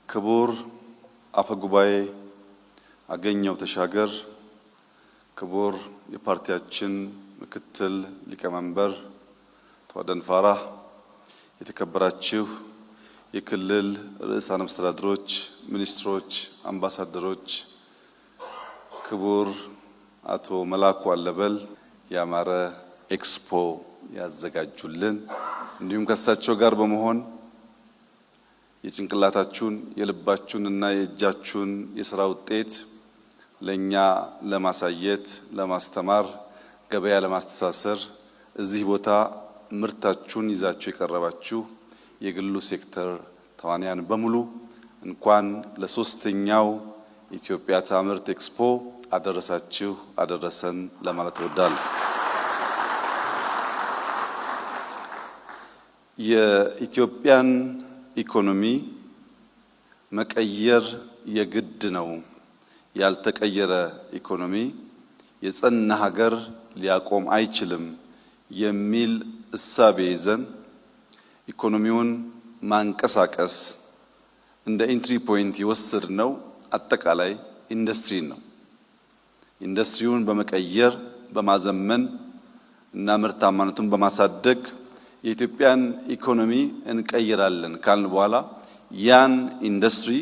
ክቡር አፈ ጉባኤ አገኘው ተሻገር፣ ክቡር የፓርቲያችን ምክትል ሊቀመንበር ተዋደን ፋራህ፣ የተከበራችሁ የክልል ርዕሳነ መስተዳድሮች፣ ሚኒስትሮች፣ አምባሳደሮች፣ ክቡር አቶ መላኩ አለበል ያማረ ኤክስፖ ያዘጋጁልን፣ እንዲሁም ከሳቸው ጋር በመሆን የጭንቅላታችሁን የልባችሁንና የእጃችሁን የሥራ ውጤት ለኛ ለማሳየት ለማስተማር ገበያ ለማስተሳሰር እዚህ ቦታ ምርታችሁን ይዛችሁ የቀረባችሁ የግሉ ሴክተር ተዋንያን በሙሉ እንኳን ለሶስተኛው ኢትዮጵያ ታምርት ኤክስፖ አደረሳችሁ አደረሰን ለማለት እወዳለሁ። የኢትዮጵያን ኢኮኖሚ መቀየር የግድ ነው። ያልተቀየረ ኢኮኖሚ የጸና ሀገር ሊያቆም አይችልም የሚል እሳቤ ይዘን ኢኮኖሚውን ማንቀሳቀስ እንደ ኢንትሪ ፖይንት የወሰድነው አጠቃላይ ኢንዱስትሪ ነው። ኢንዱስትሪውን በመቀየር በማዘመን እና ምርታማነቱን በማሳደግ የኢትዮጵያን ኢኮኖሚ እንቀይራለን ካልን በኋላ ያን ኢንዱስትሪ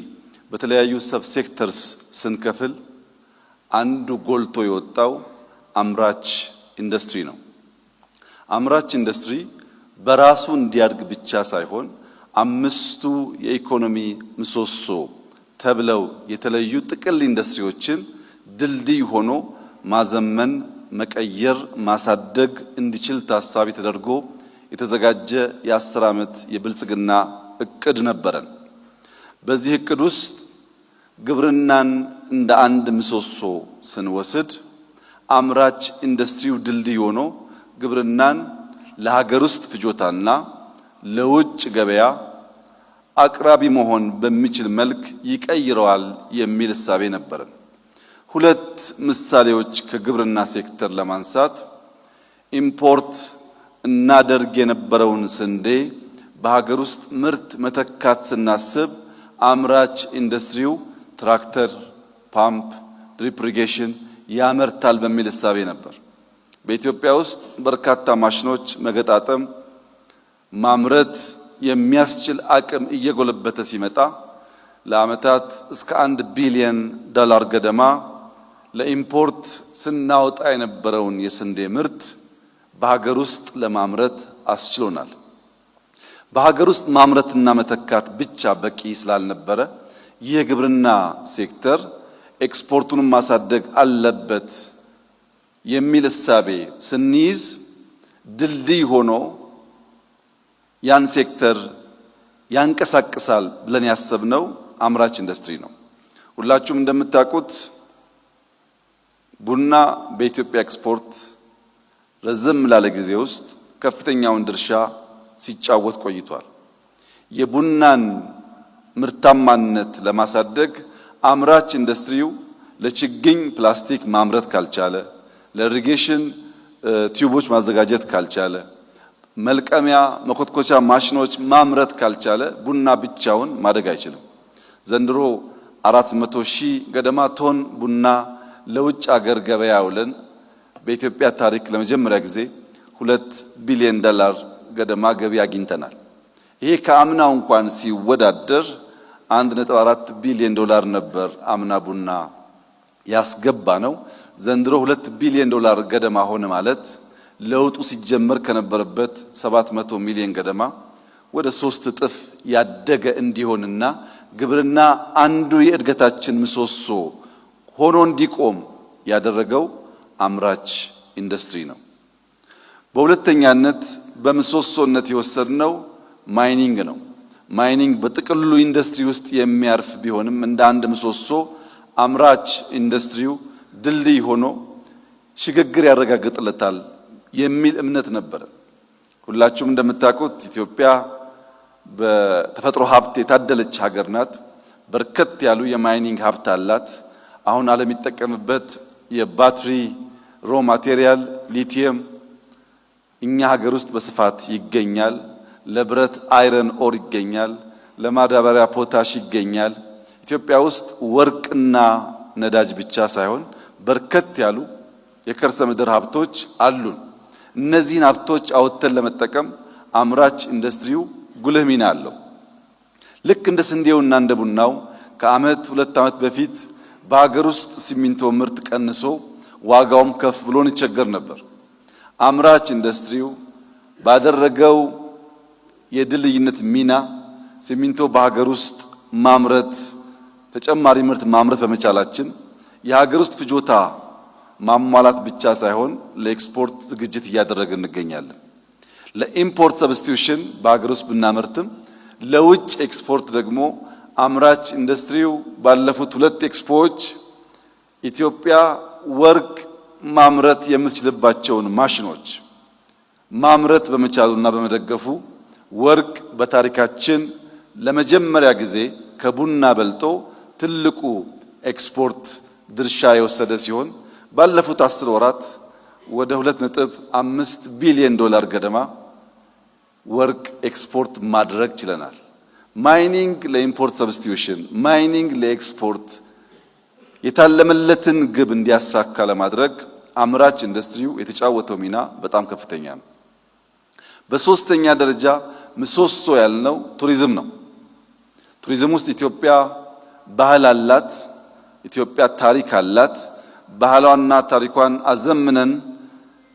በተለያዩ ሰብ ሴክተርስ ስንከፍል አንዱ ጎልቶ የወጣው አምራች ኢንዱስትሪ ነው። አምራች ኢንዱስትሪ በራሱ እንዲያድግ ብቻ ሳይሆን አምስቱ የኢኮኖሚ ምሰሶ ተብለው የተለዩ ጥቅል ኢንዱስትሪዎችን ድልድይ ሆኖ ማዘመን፣ መቀየር፣ ማሳደግ እንዲችል ታሳቢ ተደርጎ የተዘጋጀ የ10 ዓመት የብልጽግና እቅድ ነበረን። በዚህ እቅድ ውስጥ ግብርናን እንደ አንድ ምሰሶ ስንወስድ አምራች ኢንዱስትሪው ድልድይ ሆኖ ግብርናን ለሀገር ውስጥ ፍጆታና ለውጭ ገበያ አቅራቢ መሆን በሚችል መልክ ይቀይረዋል የሚል እሳቤ ነበረን። ሁለት ምሳሌዎች ከግብርና ሴክተር ለማንሳት ኢምፖርት እናደርግ የነበረውን ስንዴ በሀገር ውስጥ ምርት መተካት ስናስብ አምራች ኢንዱስትሪው ትራክተር፣ ፓምፕ፣ ድሪፕ ኢሪጌሽን ያመርታል በሚል እሳቤ ነበር። በኢትዮጵያ ውስጥ በርካታ ማሽኖች መገጣጠም ማምረት የሚያስችል አቅም እየጎለበተ ሲመጣ ለዓመታት እስከ $1 ቢሊዮን ገደማ ለኢምፖርት ስናወጣ የነበረውን የስንዴ ምርት በሀገር ውስጥ ለማምረት አስችሎናል። በሀገር ውስጥ ማምረትና መተካት ብቻ በቂ ስላልነበረ የግብርና ሴክተር ኤክስፖርቱን ማሳደግ አለበት የሚል እሳቤ ስንይዝ ድልድይ ሆኖ ያን ሴክተር ያንቀሳቅሳል ብለን ያሰብነው አምራች ኢንዱስትሪ ነው። ሁላችሁም እንደምታውቁት ቡና በኢትዮጵያ ኤክስፖርት ረዘም ላለ ጊዜ ውስጥ ከፍተኛውን ድርሻ ሲጫወት ቆይቷል። የቡናን ምርታማነት ለማሳደግ አምራች ኢንዱስትሪው ለችግኝ ፕላስቲክ ማምረት ካልቻለ፣ ለኢሪጌሽን ቲዩቦች ማዘጋጀት ካልቻለ፣ መልቀሚያ መኮትኮቻ ማሽኖች ማምረት ካልቻለ ቡና ብቻውን ማደግ አይችልም። ዘንድሮ 400,000 ገደማ ቶን ቡና ለውጭ ሀገር ገበያ ውለን በኢትዮጵያ ታሪክ ለመጀመሪያ ጊዜ $2 ቢሊዮን ገደማ ገቢ አግኝተናል። ይሄ ከአምናው እንኳን ሲወዳደር $1.4 ቢሊዮን ነበር አምና ቡና ያስገባ ነው። ዘንድሮ $2 ቢሊዮን ገደማ ሆነ ማለት ለውጡ ሲጀመር ከነበረበት 700 ሚሊዮን ገደማ ወደ 3 እጥፍ ያደገ እንዲሆንና ግብርና አንዱ የእድገታችን ምሰሶ ሆኖ እንዲቆም ያደረገው አምራች ኢንዱስትሪ ነው። በሁለተኛነት በምሰሶነት የወሰድነው ማይኒንግ ነው። ማይኒንግ በጥቅሉ ኢንዱስትሪ ውስጥ የሚያርፍ ቢሆንም እንደ አንድ ምሰሶ አምራች ኢንዱስትሪው ድልድይ ሆኖ ሽግግር ያረጋግጥለታል የሚል እምነት ነበር። ሁላችሁም እንደምታውቁት ኢትዮጵያ በተፈጥሮ ሀብት የታደለች ሀገር ናት። በርከት ያሉ የማይኒንግ ሀብት አላት። አሁን ዓለም የሚጠቀምበት የባትሪ ሮ ማቴሪያል ሊቲየም እኛ ሀገር ውስጥ በስፋት ይገኛል። ለብረት አይረን ኦር ይገኛል። ለማዳበሪያ ፖታሽ ይገኛል። ኢትዮጵያ ውስጥ ወርቅና ነዳጅ ብቻ ሳይሆን በርከት ያሉ የከርሰ ምድር ሀብቶች አሉን። እነዚህን ሀብቶች አውጥተን ለመጠቀም አምራች ኢንዱስትሪው ጉልህ ሚና አለው። ልክ እንደ ስንዴውና እንደ ቡናው ከአመት 2 ዓመት በፊት በሀገር ውስጥ ሲሚንቶ ምርት ቀንሶ ዋጋውም ከፍ ብሎ እንቸገር ነበር። አምራች ኢንዱስትሪው ባደረገው የድልድይነት ሚና ሲሚንቶ በሀገር ውስጥ ማምረት ተጨማሪ ምርት ማምረት በመቻላችን የሀገር ውስጥ ፍጆታ ማሟላት ብቻ ሳይሆን ለኤክስፖርት ዝግጅት እያደረግን እንገኛለን። ለኢምፖርት ሰብስቲዩሽን በሀገር ውስጥ ብናመርትም ለውጭ ኤክስፖርት ደግሞ አምራች ኢንዱስትሪው ባለፉት 2 ኤክስፖዎች ኢትዮጵያ ወርቅ ማምረት የምትችልባቸውን ማሽኖች ማምረት በመቻሉና በመደገፉ ወርቅ በታሪካችን ለመጀመሪያ ጊዜ ከቡና በልጦ ትልቁ ኤክስፖርት ድርሻ የወሰደ ሲሆን ባለፉት 10 ወራት ወደ 2.5 ቢሊዮን ዶላር ገደማ ወርቅ ኤክስፖርት ማድረግ ችለናል። ማይኒንግ ለኢምፖርት ሰብስቲዩሽን፣ ማይኒንግ ለኤክስፖርት የታለመለትን ግብ እንዲያሳካ ለማድረግ አምራች ኢንዱስትሪው የተጫወተው ሚና በጣም ከፍተኛ ነው። በሶስተኛ ደረጃ ምሰሶ ያልነው ቱሪዝም ነው። ቱሪዝም ውስጥ ኢትዮጵያ ባህል አላት፣ ኢትዮጵያ ታሪክ አላት። ባህሏና ታሪኳን አዘምነን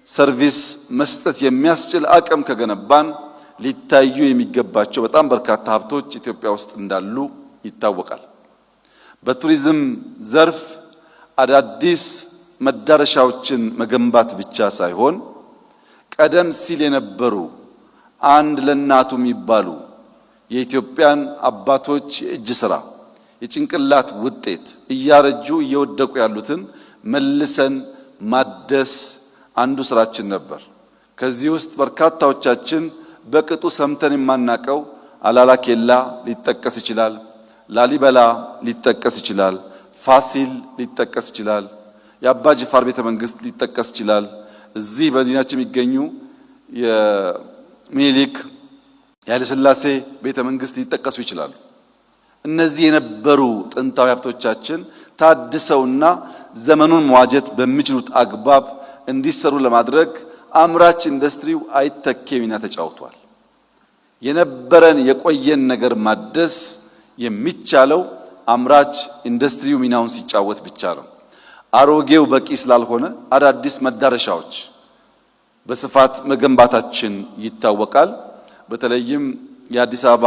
ሰርቪስ መስጠት የሚያስችል አቅም ከገነባን ሊታዩ የሚገባቸው በጣም በርካታ ሀብቶች ኢትዮጵያ ውስጥ እንዳሉ ይታወቃል። በቱሪዝም ዘርፍ አዳዲስ መዳረሻዎችን መገንባት ብቻ ሳይሆን ቀደም ሲል የነበሩ አንድ ለናቱ የሚባሉ የኢትዮጵያን አባቶች የእጅ ስራ የጭንቅላት ውጤት እያረጁ እየወደቁ ያሉትን መልሰን ማደስ አንዱ ስራችን ነበር። ከዚህ ውስጥ በርካታዎቻችን በቅጡ ሰምተን የማናቀው አላላ ኬላ ሊጠቀስ ይችላል፣ ላሊበላ ሊጠቀስ ይችላል፣ ፋሲል ሊጠቀስ ይችላል፣ የአባ ጅፋር ቤተ መንግስት ሊጠቀስ ይችላል። እዚህ በመዲናችን የሚገኙ የሚኒሊክ የኃይለ ሥላሴ ቤተ መንግስት ሊጠቀሱ ይችላሉ። እነዚህ የነበሩ ጥንታዊ ሀብቶቻችን ታድሰውና ዘመኑን መዋጀት በሚችሉት አግባብ እንዲሰሩ ለማድረግ አምራች ኢንዱስትሪው አይተኬ ሚና ተጫውቷል። የነበረን የቆየን ነገር ማደስ የሚቻለው አምራች ኢንዱስትሪው ሚናውን ሲጫወት ብቻ ነው። አሮጌው በቂ ስላልሆነ አዳዲስ መዳረሻዎች በስፋት መገንባታችን ይታወቃል። በተለይም የአዲስ አበባ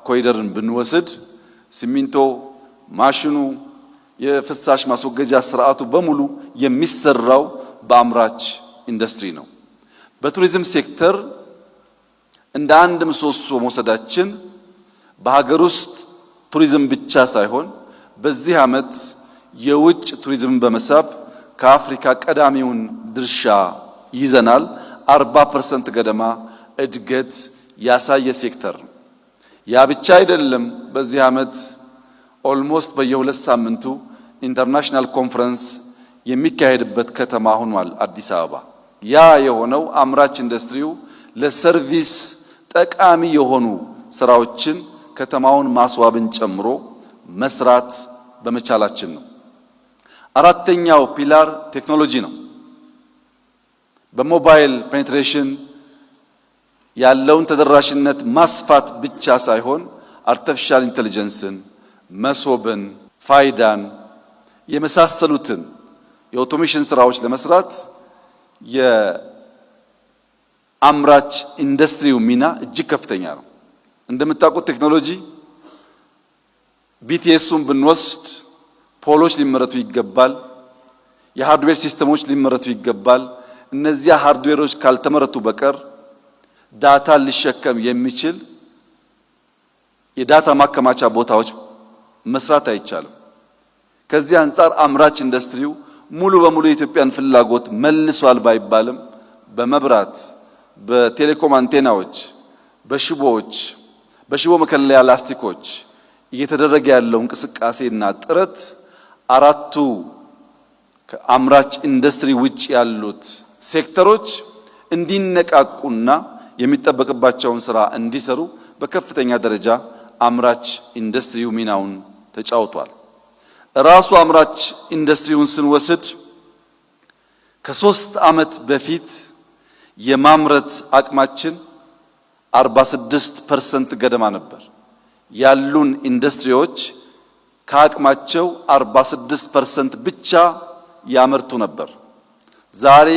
ኮሪደርን ብንወስድ ሲሚንቶ ማሽኑ የፍሳሽ ማስወገጃ ስርዓቱ በሙሉ የሚሰራው በአምራች ኢንዱስትሪ ነው። በቱሪዝም ሴክተር እንደ አንድ ምሰሶ መውሰዳችን በሀገር ውስጥ ቱሪዝም ብቻ ሳይሆን በዚህ ዓመት የውጭ ቱሪዝምን በመሳብ ከአፍሪካ ቀዳሚውን ድርሻ ይዘናል። 40% ገደማ እድገት ያሳየ ሴክተር ነው። ያ ብቻ አይደለም። በዚህ ዓመት ኦልሞስት በየ2 ሳምንቱ ኢንተርናሽናል ኮንፈረንስ የሚካሄድበት ከተማ ሆኗል አዲስ አበባ። ያ የሆነው አምራች ኢንዱስትሪው ለሰርቪስ ጠቃሚ የሆኑ ስራዎችን ከተማውን ማስዋብን ጨምሮ መስራት በመቻላችን ነው። አራተኛው ፒላር ቴክኖሎጂ ነው። በሞባይል ፔኔትሬሽን ያለውን ተደራሽነት ማስፋት ብቻ ሳይሆን አርቲፊሻል ኢንተለጀንስን፣ መሶብን፣ ፋይዳን የመሳሰሉትን የኦቶሜሽን ስራዎች ለመስራት የአምራች ኢንዱስትሪው ሚና እጅግ ከፍተኛ ነው። እንደምታውቁት ቴክኖሎጂ ቢቲኤሱን ብንወስድ ፖሎች ሊመረቱ ይገባል። የሃርድዌር ሲስተሞች ሊመረቱ ይገባል። እነዚያ ሃርድዌሮች ካልተመረቱ በቀር ዳታ ሊሸከም የሚችል የዳታ ማከማቻ ቦታዎች መስራት አይቻልም። ከዚህ አንፃር አምራች ኢንዱስትሪው ሙሉ በሙሉ የኢትዮጵያን ፍላጎት መልሷል ባይባልም በመብራት፣ በቴሌኮም አንቴናዎች፣ በሽቦዎች፣ በሽቦ መከለያ ላስቲኮች እየተደረገ ያለው እንቅስቃሴና ጥረት አራቱ ከአምራች ኢንዱስትሪ ውጭ ያሉት ሴክተሮች እንዲነቃቁና የሚጠበቅባቸውን ስራ እንዲሰሩ በከፍተኛ ደረጃ አምራች ኢንዱስትሪው ሚናውን ተጫውቷል። ራሱ አምራች ኢንዱስትሪውን ስንወስድ ከ3 ዓመት በፊት የማምረት አቅማችን 46% ገደማ ነበር። ያሉን ኢንዱስትሪዎች ከአቅማቸው 46% ብቻ ያመርቱ ነበር። ዛሬ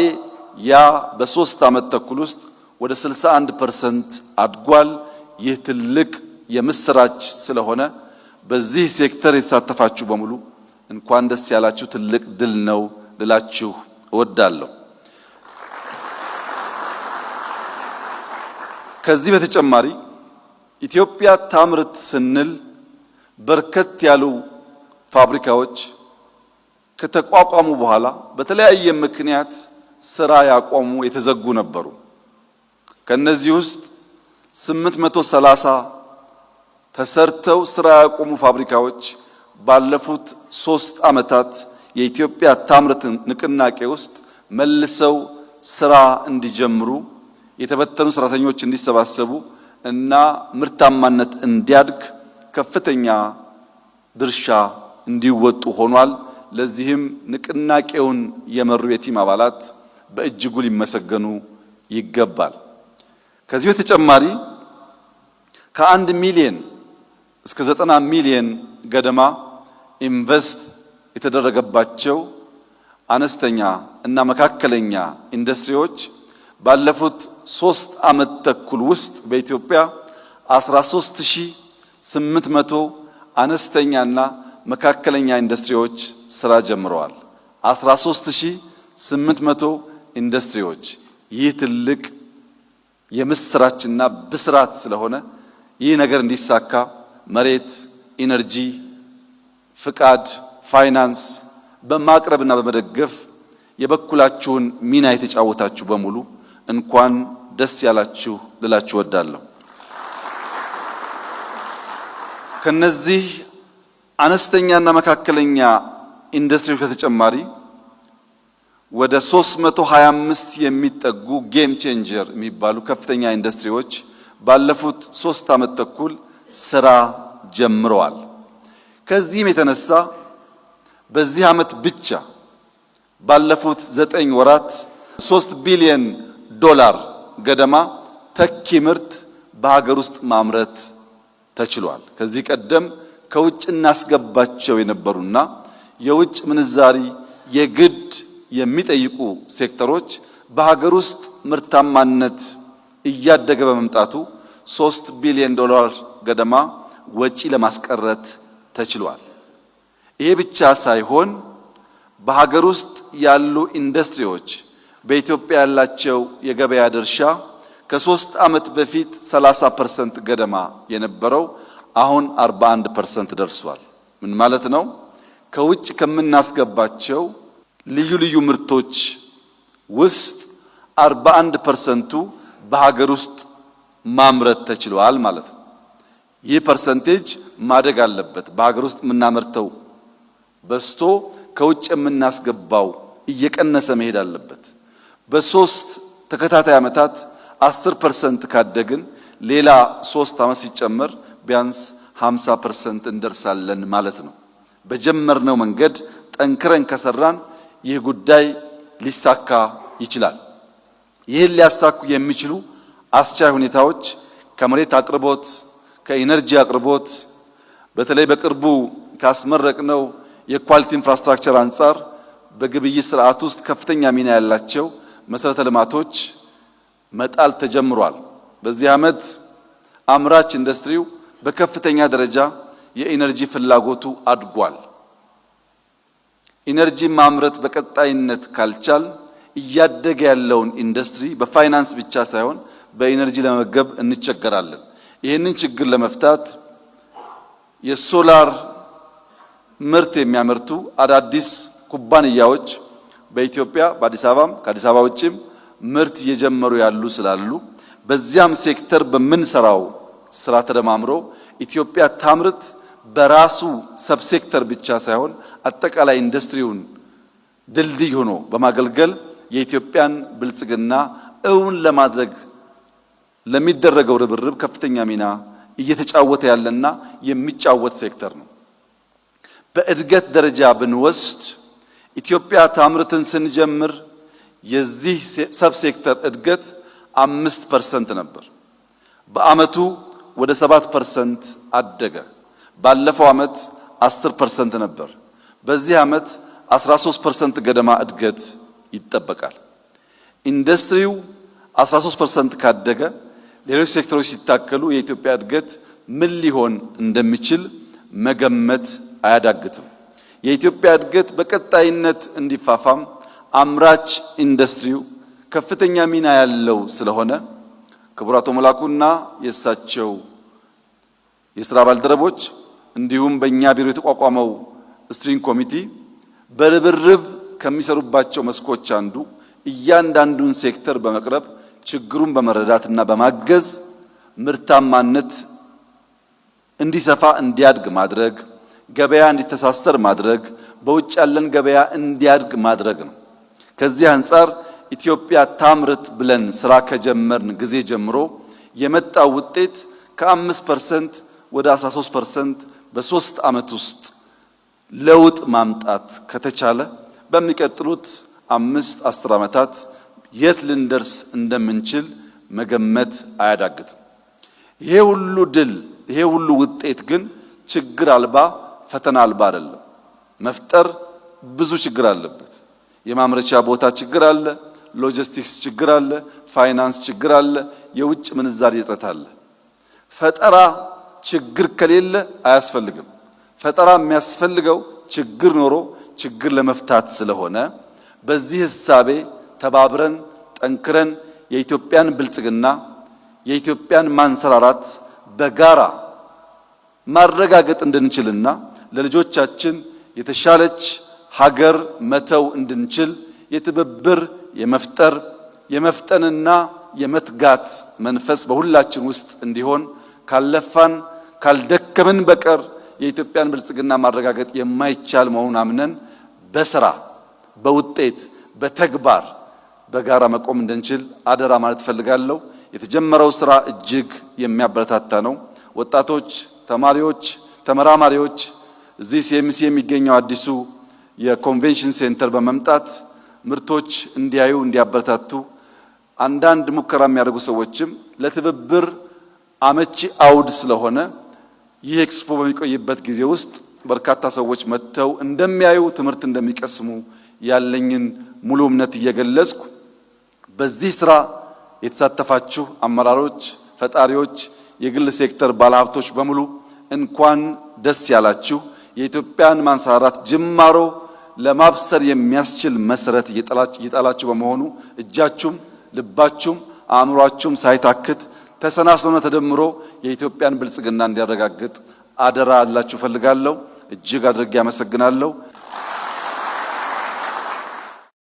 ያ በ3 ዓመት ተኩል ውስጥ ወደ 61% አድጓል። ይህ ትልቅ የምስራች ስለሆነ በዚህ ሴክተር የተሳተፋችሁ በሙሉ እንኳን ደስ ያላችሁ፣ ትልቅ ድል ነው ልላችሁ እወዳለሁ። ከዚህ በተጨማሪ ኢትዮጵያ ታምርት ስንል በርከት ያሉ ፋብሪካዎች ከተቋቋሙ በኋላ በተለያየ ምክንያት ስራ ያቆሙ የተዘጉ ነበሩ። ከነዚህ ውስጥ 830 ተሰርተው ስራ ያቆሙ ፋብሪካዎች ባለፉት 3 ዓመታት የኢትዮጵያ ታምርት ንቅናቄ ውስጥ መልሰው ስራ እንዲጀምሩ፣ የተበተኑ ሰራተኞች እንዲሰባሰቡ እና ምርታማነት እንዲያድግ ከፍተኛ ድርሻ እንዲወጡ ሆኗል። ለዚህም ንቅናቄውን የመሩ የቲም አባላት በእጅጉ ሊመሰገኑ ይገባል። ከዚህ በተጨማሪ ከ1 ሚሊዮን እስከ 90 ሚሊዮን ገደማ ኢንቨስት የተደረገባቸው አነስተኛ እና መካከለኛ ኢንዱስትሪዎች ባለፉት 3 ዓመት ተኩል ውስጥ በኢትዮጵያ 13800 አነስተኛና መካከለኛ ኢንዱስትሪዎች ስራ ጀምረዋል። 13800 ኢንዱስትሪዎች። ይህ ትልቅ የምስራችና ብስራት ስለሆነ ይህ ነገር እንዲሳካ መሬት፣ ኢነርጂ፣ ፍቃድ፣ ፋይናንስ በማቅረብና በመደገፍ የበኩላችሁን ሚና የተጫወታችሁ በሙሉ እንኳን ደስ ያላችሁ ልላችሁ እወዳለሁ። ከነዚህ አነስተኛና መካከለኛ ኢንዱስትሪዎች በተጨማሪ ወደ 325 የሚጠጉ ጌም ቼንጀር የሚባሉ ከፍተኛ ኢንዱስትሪዎች ባለፉት 3 ዓመት ተኩል ስራ ጀምረዋል። ከዚህም የተነሳ በዚህ ዓመት ብቻ ባለፉት 9 ወራት 3 ቢሊዮን ዶላር ገደማ ተኪ ምርት በሀገር ውስጥ ማምረት ተችሏል። ከዚህ ቀደም ከውጭ እናስገባቸው የነበሩና የውጭ ምንዛሪ የግድ የሚጠይቁ ሴክተሮች በሀገር ውስጥ ምርታማነት እያደገ በመምጣቱ 3 ቢሊዮን ዶላር ገደማ ወጪ ለማስቀረት ተችሏል። ይሄ ብቻ ሳይሆን በሀገር ውስጥ ያሉ ኢንዱስትሪዎች በኢትዮጵያ ያላቸው የገበያ ድርሻ ከ3 ዓመት በፊት 30% ገደማ የነበረው አሁን 41% ደርሷል። ምን ማለት ነው? ከውጭ ከምናስገባቸው ልዩ ልዩ ምርቶች ውስጥ 41%ቱ በሀገር ውስጥ ማምረት ተችሏል ማለት ነው። ይህ ፐርሰንቴጅ ማደግ አለበት። በሀገር ውስጥ የምናመርተው በስቶ ከውጭ የምናስገባው እየቀነሰ መሄድ አለበት። በ3 ተከታታይ ዓመታት 10% ካደግን ሌላ 3 ዓመት ሲጨመር ቢያንስ 50% እንደርሳለን ማለት ነው። በጀመርነው መንገድ ጠንክረን ከሰራን ይህ ጉዳይ ሊሳካ ይችላል። ይህን ሊያሳኩ የሚችሉ አስቻይ ሁኔታዎች ከመሬት አቅርቦት፣ ከኢነርጂ አቅርቦት፣ በተለይ በቅርቡ ካስመረቅነው የኳሊቲ ኢንፍራስትራክቸር አንጻር በግብይት ስርዓት ውስጥ ከፍተኛ ሚና ያላቸው መሰረተ ልማቶች መጣል ተጀምሯል። በዚህ ዓመት አምራች ኢንዱስትሪው በከፍተኛ ደረጃ የኢነርጂ ፍላጎቱ አድጓል። ኢነርጂ ማምረት በቀጣይነት ካልቻል እያደገ ያለውን ኢንዱስትሪ በፋይናንስ ብቻ ሳይሆን በኢነርጂ ለመመገብ እንቸገራለን። ይህንን ችግር ለመፍታት የሶላር ምርት የሚያመርቱ አዳዲስ ኩባንያዎች በኢትዮጵያ በአዲስ አበባም ከአዲስ አበባ ውጭም ምርት እየጀመሩ ያሉ ስላሉ በዚያም ሴክተር በምንሰራው ስራ ተደማምሮ ኢትዮጵያ ታምርት በራሱ ሰብሴክተር ብቻ ሳይሆን አጠቃላይ ኢንዱስትሪውን ድልድይ ሆኖ በማገልገል የኢትዮጵያን ብልጽግና እውን ለማድረግ ለሚደረገው ርብርብ ከፍተኛ ሚና እየተጫወተ ያለና የሚጫወት ሴክተር ነው። በእድገት ደረጃ ብንወስድ ኢትዮጵያ ታምርትን ስንጀምር የዚህ ሰብ ሴክተር እድገት 5% ነበር። በአመቱ ወደ 7% አደገ። ባለፈው አመት 10% ነበር። በዚህ አመት 13% ገደማ እድገት ይጠበቃል። ኢንዱስትሪው 13% ካደገ ሌሎች ሴክተሮች ሲታከሉ የኢትዮጵያ እድገት ምን ሊሆን እንደሚችል መገመት አያዳግትም። የኢትዮጵያ እድገት በቀጣይነት እንዲፋፋም አምራች ኢንዱስትሪው ከፍተኛ ሚና ያለው ስለሆነ ክቡር አቶ መላኩና የእሳቸው የሥራ ባልደረቦች እንዲሁም በእኛ ቢሮ የተቋቋመው ስትሪንግ ኮሚቲ በርብርብ ከሚሰሩባቸው መስኮች አንዱ እያንዳንዱን ሴክተር በመቅረብ ችግሩን በመረዳትና በማገዝ ምርታማነት እንዲሰፋ እንዲያድግ ማድረግ፣ ገበያ እንዲተሳሰር ማድረግ፣ በውጭ ያለን ገበያ እንዲያድግ ማድረግ ነው። ከዚህ አንፃር ኢትዮጵያ ታምርት ብለን ስራ ከጀመርን ጊዜ ጀምሮ የመጣው ውጤት ከ5% ወደ 13% በ3 አመት ውስጥ ለውጥ ማምጣት ከተቻለ በሚቀጥሉት 5-10 አመታት የት ልንደርስ እንደምንችል መገመት አያዳግትም። ይሄ ሁሉ ድል፣ ይሄ ሁሉ ውጤት ግን ችግር አልባ ፈተና አልባ አይደለም። መፍጠር ብዙ ችግር አለበት። የማምረቻ ቦታ ችግር አለ፣ ሎጂስቲክስ ችግር አለ፣ ፋይናንስ ችግር አለ፣ የውጭ ምንዛሪ እጥረት አለ። ፈጠራ ችግር ከሌለ አያስፈልግም። ፈጠራ የሚያስፈልገው ችግር ኖሮ ችግር ለመፍታት ስለሆነ በዚህ ህሳቤ ተባብረን ጠንክረን የኢትዮጵያን ብልጽግና የኢትዮጵያን ማንሰራራት በጋራ ማረጋገጥ እንድንችልና ለልጆቻችን የተሻለች ሀገር መተው እንድንችል የትብብር የመፍጠር የመፍጠንና የመትጋት መንፈስ በሁላችን ውስጥ እንዲሆን ካልለፋን ካልደከምን በቀር የኢትዮጵያን ብልጽግና ማረጋገጥ የማይቻል መሆኑን አምነን በስራ በውጤት በተግባር በጋራ መቆም እንድንችል አደራ ማለት ፈልጋለሁ። የተጀመረው ስራ እጅግ የሚያበረታታ ነው። ወጣቶች፣ ተማሪዎች፣ ተመራማሪዎች እዚህ ሲኤምሲ የሚገኘው አዲሱ የኮንቬንሽን ሴንተር በመምጣት ምርቶች እንዲያዩ እንዲያበረታቱ አንዳንድ ሙከራ የሚያደርጉ ሰዎችም ለትብብር አመቺ አውድ ስለሆነ ይህ ኤክስፖ በሚቆይበት ጊዜ ውስጥ በርካታ ሰዎች መጥተው እንደሚያዩ ትምህርት እንደሚቀስሙ ያለኝን ሙሉ እምነት እየገለጽኩ በዚህ ስራ የተሳተፋችሁ አመራሮች፣ ፈጣሪዎች፣ የግል ሴክተር ባለሀብቶች በሙሉ እንኳን ደስ ያላችሁ። የኢትዮጵያን ማንሰራራት ጅማሮ ለማብሰር የሚያስችል መሰረት እየጣላችሁ በመሆኑ እጃችሁም ልባችሁም አእምሯችሁም ሳይታክት ተሰናስሎና ተደምሮ የኢትዮጵያን ብልጽግና እንዲያረጋግጥ አደራ አላችሁ ፈልጋለሁ። እጅግ አድርጌ አመሰግናለሁ።